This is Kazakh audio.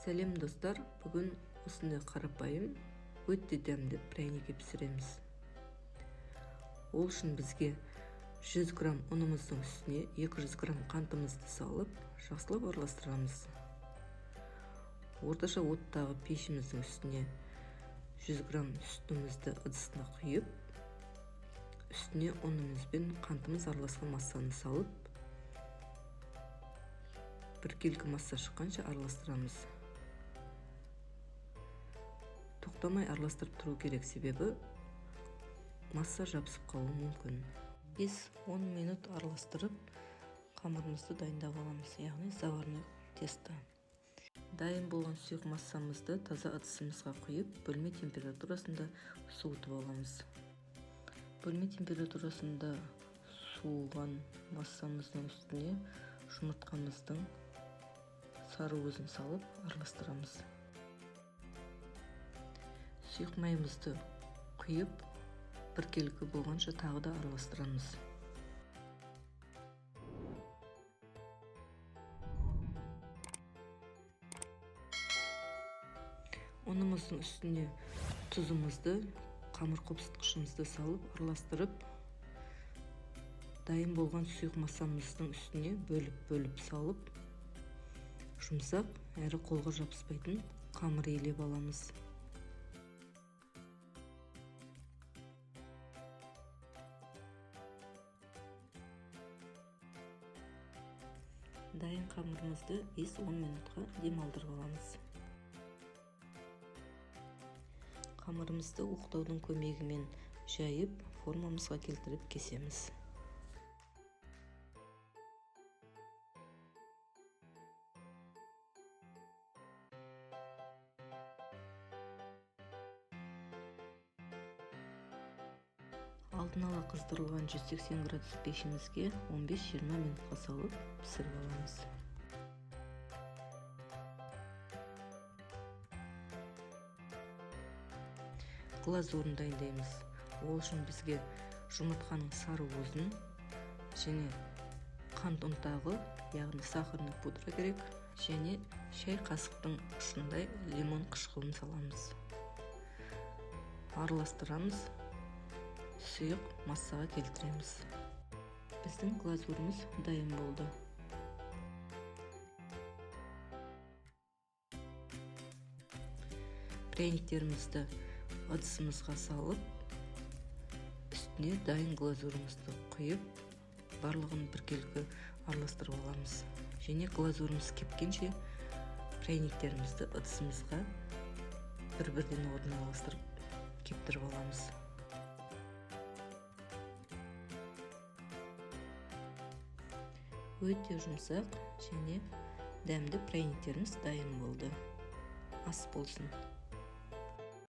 Сәлем достар, бүгін осындай қарапайым, өте дәмді пряники пісіреміз. Ол үшін бізге 100 грамм ұнымыздың үстіне 200 грамм қантымызды салып, жақсылап араластырамыз. Орташа оттағы пешіміздің үстіне 100 грамм сүтімізді ыдысына құйып, үстіне ұнымыз бен қантымыз араласқан массаны салып, біркелкі масса шыққанша араластырамыз. Тоқтамай араластырып тұру керек, себебі масса жабысып қалуы мүмкін. 5-10 минут араластырып, қамырымызды дайындап аламыз, яғни заварной тесто. Дайын болған сұйық массамызды таза ыдысымызға құйып, бөлме температурасында суытып аламыз. Бөлме температурасында суыған массамыздың үстіне жұмыртқамыздың сары өзін салып араластырамыз. Сұйық майымызды құйып, біркелкі болғанша тағы да араластырамыз. Ұнымыздың үстіне тұзымызды, қамыр қопсытқышымызды салып араластырып, дайын болған сұйық массамыздың үстіне бөліп салып, жұмсақ әрі қолға жабыспайтын қамыр елеп аламыз. Дайын қамырымызды 5-10 минутқа демалдырып аламыз. Қамырымызды оқтаудың көмегімен жайып, формамызға келтіріп кесеміз. Алдын ала қыздырылған 180 градус пешімізге 15-20 минутқа салып пісіріп аламыз. Глазурын дайындаймыз. Ол үшін бізге жұмыртқаның сары өзін және қант ұнтағы, яғни сахарный пудра керек, және шай қасықтың ұшындай лимон қышқылын саламыз. Араластырамыз, сұйық массаға келтіреміз. Біздің глазурымыз дайын болды. Пряниктерімізді ыдысымызға салып, үстіне дайын глазурымызды құйып, барлығын біркелкі араластырып аламыз. Және глазурымыз кепкенше пряниктерімізді ыдысымызға бір-бірден орналастырып кептіріп аламыз. Өте жұмсақ және дәмді пряниктеріміз дайын болды. Ас болсын.